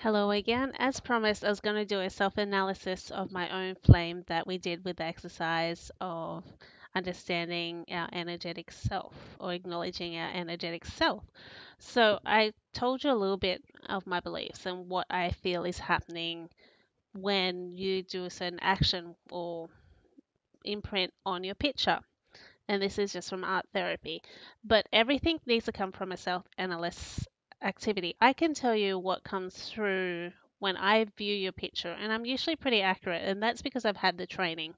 Hello again. As promised, I was going to do a self analysis of my own flame that we did with the exercise of understanding our energetic self or acknowledging our energetic self. So, I told you a little bit of my beliefs and what I feel is happening when you do a certain action or imprint on your picture. And this is just from art therapy. But everything needs to come from a self analysis activity. I can tell you what comes through when I view your picture, and I'm usually pretty accurate, and that's because I've had the training.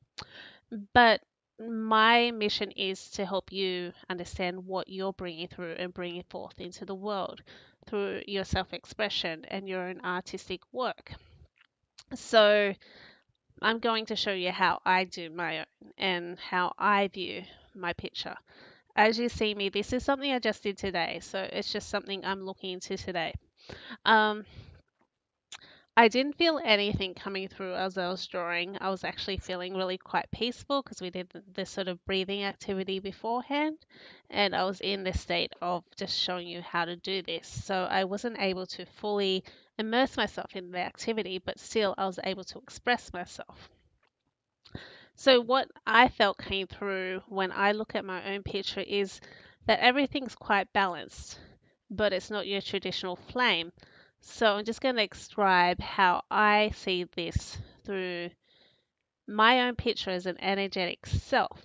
But my mission is to help you understand what you're bringing through and bringing forth into the world through your self expression and your own artistic work. So, I'm going to show you how I do my own and how I view my picture. As you see me, this is something I just did today, so it's just something I'm looking into today. Um, I didn't feel anything coming through as I was drawing. I was actually feeling really quite peaceful because we did this sort of breathing activity beforehand, and I was in this state of just showing you how to do this. So I wasn't able to fully immerse myself in the activity, but still I was able to express myself. So, what I felt came through when I look at my own picture is that everything's quite balanced, but it's not your traditional flame. So, I'm just going to describe how I see this through my own picture as an energetic self.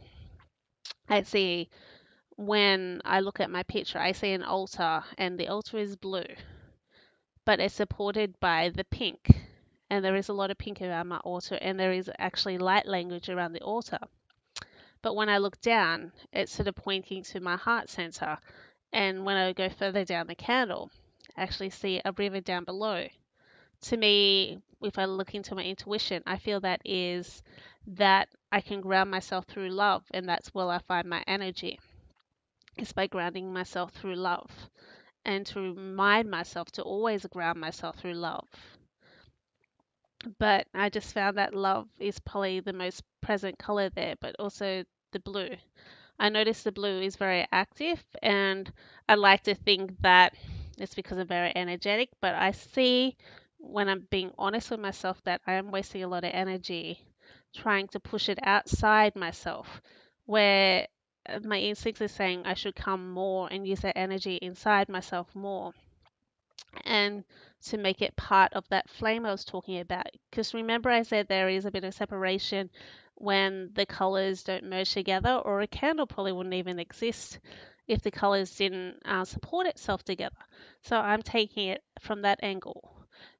I see when I look at my picture, I see an altar, and the altar is blue, but it's supported by the pink. And there is a lot of pink around my altar, and there is actually light language around the altar. But when I look down, it's sort of pointing to my heart center. And when I go further down the candle, I actually see a river down below. To me, if I look into my intuition, I feel that is that I can ground myself through love, and that's where I find my energy. It's by grounding myself through love and to remind myself to always ground myself through love. But I just found that love is probably the most present color there, but also the blue. I notice the blue is very active, and I like to think that it's because I'm very energetic, but I see when I'm being honest with myself that I am wasting a lot of energy trying to push it outside myself, where my instincts are saying I should come more and use that energy inside myself more and to make it part of that flame I was talking about. Because remember, I said there is a bit of separation when the colors don't merge together, or a candle probably wouldn't even exist if the colors didn't support itself together. So I'm taking it from that angle.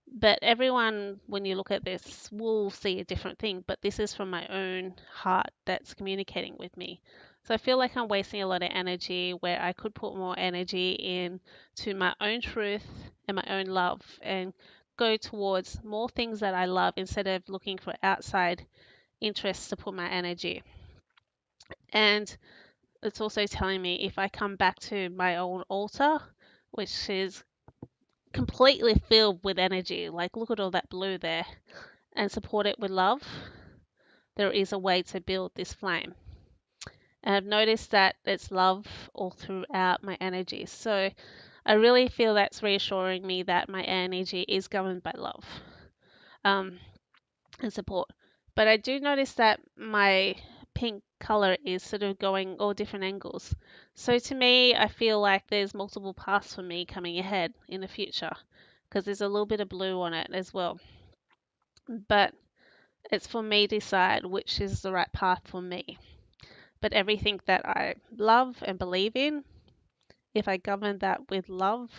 But everyone, when you look at this, will see a different thing. But this is from my own heart that's communicating with me. So I feel like I'm wasting a lot of energy where I could put more energy in to my own truth and my own love and go towards more things that I love instead of looking for outside interests to put my energy. And it's also telling me if I come back to my own altar, which is completely filled with energy, like look at all that blue there, and support it with love, there is a way to build this flame. And I've noticed that it's love all throughout my energy. So I really feel that's reassuring me that my energy is governed by love um, and support. But I do notice that my pink color is sort of going all different angles. So to me, I feel like there's multiple paths for me coming ahead in the future because there's a little bit of blue on it as well. But it's for me to decide which is the right path for me. But everything that I love and believe in, if I govern that with love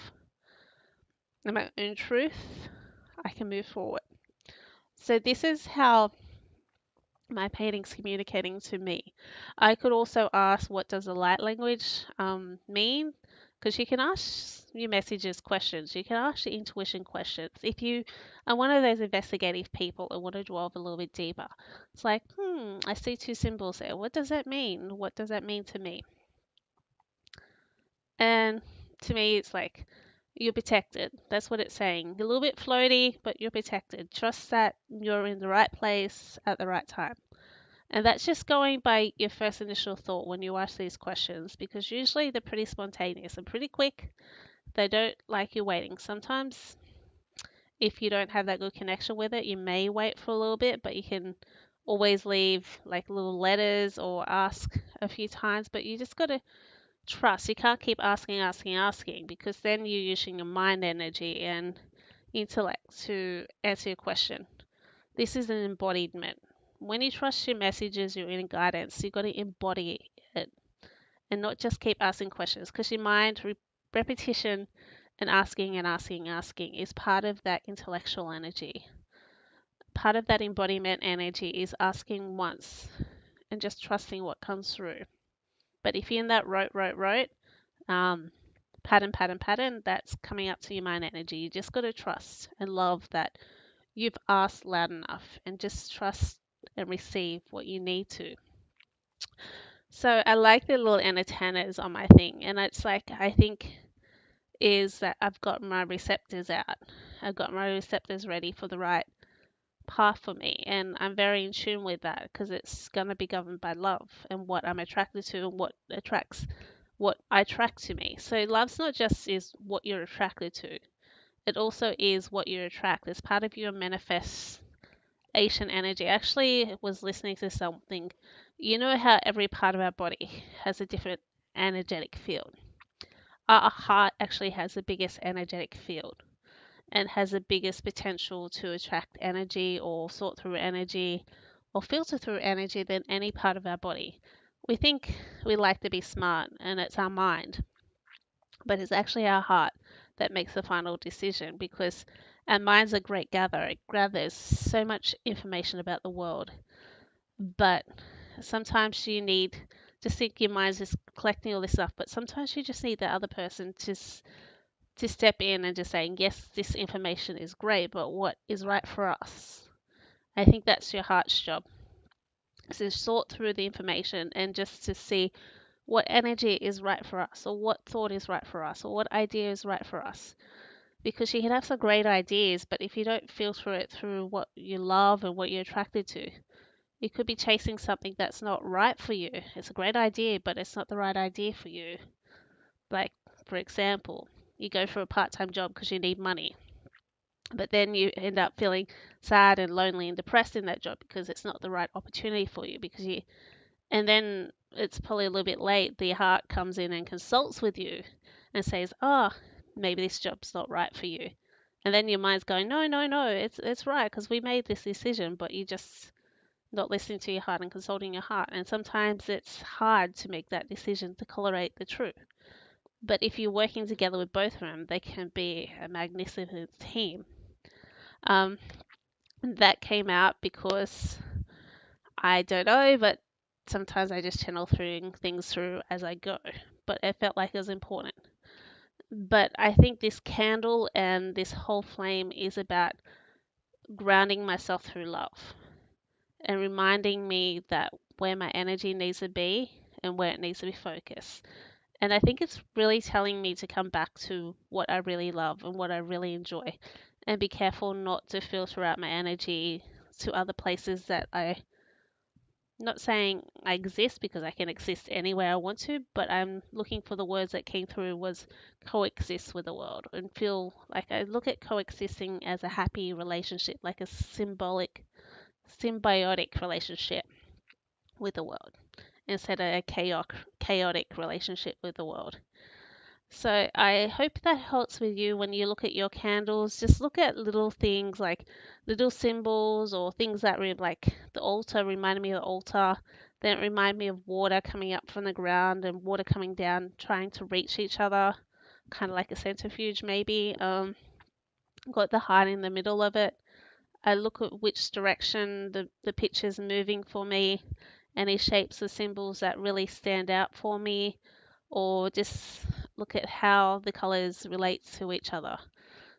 and my own truth, I can move forward. So this is how my painting's communicating to me. I could also ask, what does the light language mean? Because you can ask your messages questions. You can ask your intuition questions. If you are one of those investigative people and want to delve a little bit deeper, it's like, I see two symbols there. What does that mean? What does that mean to me? And to me, it's like, you're protected. That's what it's saying. You're a little bit floaty, but you're protected. Trust that you're in the right place at the right time. And that's just going by your first initial thought when you ask these questions, because usually they're pretty spontaneous and pretty quick. They don't like you waiting. Sometimes If you don't have that good connection with it, you may wait for a little bit, but you can always leave like little letters or ask a few times. But you just got to trust. You can't keep asking, because then you're using your mind energy and intellect to answer your question. This is an embodiment. When you trust your messages, your inner guidance, you've got to embody it and not just keep asking questions, because your mind, repetition and asking is part of that intellectual energy. Part of that embodiment energy is asking once and just trusting what comes through. But if you're in that rote, um, pattern, that's coming up to your mind energy. You just got to trust and love that you've asked loud enough, and just trust and receive what you need to. So I like the little antennas on my thing, and it's like, I think is that I've got my receptors out. I've got my receptors ready for the right path for me, and I'm very in tune with that, because it's going to be governed by love and what I'm attracted to and what I attract to me. So love's not just is what you're attracted to, it also is what you attract. It's part of your manifestation energy. I actually was listening to something. You know how every part of our body has a different energetic field. Our heart actually has the biggest energetic field and has the biggest potential to attract energy or sort through energy or filter through energy than any part of our body. We think we like to be smart and it's our mind, but it's actually our heart that makes the final decision, because our mind's a great gatherer. It gathers so much information about the world, but sometimes you need, just think your mind's just collecting all this stuff, but sometimes you just need the other person to step in and just saying, yes, this information is great, but what is right for us? I think that's your heart's job. So sort through the information and just to see what energy is right for us, or what thought is right for us, or what idea is right for us. Because you can have some great ideas, but if you don't filter it through what you love and what you're attracted to, you could be chasing something that's not right for you. It's a great idea, but it's not the right idea for you. Like, for example, you go for a part-time job because you need money, but then you end up feeling sad and lonely and depressed in that job because it's not the right opportunity for you, and then it's probably a little bit late, the heart comes in and consults with you and says, oh, maybe this job's not right for you. And then your mind's going, no, it's right, because we made this decision, but you just not listening to your heart and consulting your heart. And sometimes it's hard to make that decision to tolerate the truth. But if you're working together with both of them, they can be a magnificent team. Um, that came out because I don't know, but sometimes I just channel through things through as I go. But it felt like it was important. But I think this candle and this whole flame is about grounding myself through love and reminding me that where my energy needs to be and where it needs to be focused. And I think it's really telling me to come back to what I really love and what I really enjoy, and be careful not to filter out my energy to other places that not saying I exist, because I can exist anywhere I want to, but I'm looking for the words that came through was coexist with the world, and feel like I look at coexisting as a happy relationship, like a symbiotic relationship with the world, instead of a chaotic relationship with the world. So I hope that helps with you when you look at your candles. Just look at little things like little symbols or things that like the altar reminded me of the altar. Then it reminded me of water coming up from the ground and water coming down, trying to reach each other, kind of like a centrifuge maybe. Got the heart in the middle of it. I look at which direction the picture's moving for me, any shapes or symbols that really stand out for me, or just look at how the colors relate to each other.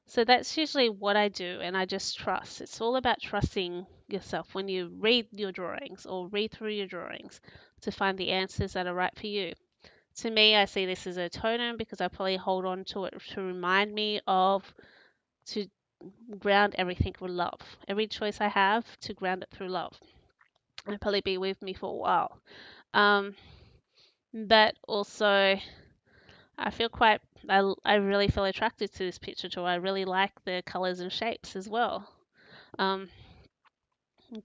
So that's usually what I do, and I just trust. It's all about trusting yourself when you read your drawings or read through your drawings to find the answers that are right for you. To me, I see this as a totem because I probably hold on to it to remind me of to ground everything with love. Every choice I have, to ground it through love. It'll probably be with me for a while. But also, I feel quite I really feel attracted to this picture too. I really like the colors and shapes as well. Um,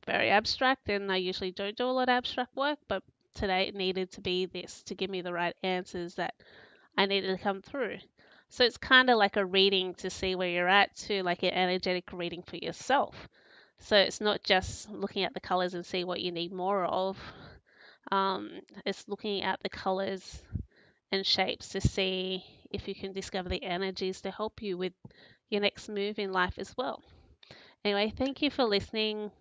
Very abstract, and I usually don't do a lot of abstract work, but today it needed to be this to give me the right answers that I needed to come through. So it's kind of like a reading to see where you're at, to like an energetic reading for yourself. So it's not just looking at the colors and see what you need more of. It's looking at the colors and shapes to see if you can discover the energies to help you with your next move in life as well. Anyway, thank you for listening.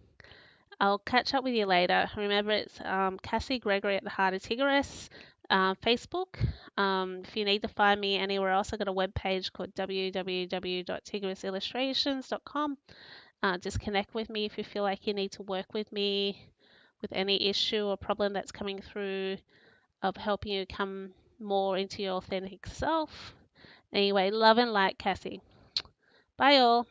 I'll catch up with you later. Remember, it's Cassie Gregory at the Heart of Tigris, Facebook. If you need to find me anywhere else, I've got a webpage called www.tigrisillustrations.com. Just connect with me if you feel like you need to work with me with any issue or problem that's coming through of helping you come more into your authentic self. Anyway, love and light, Cassie. Bye, all.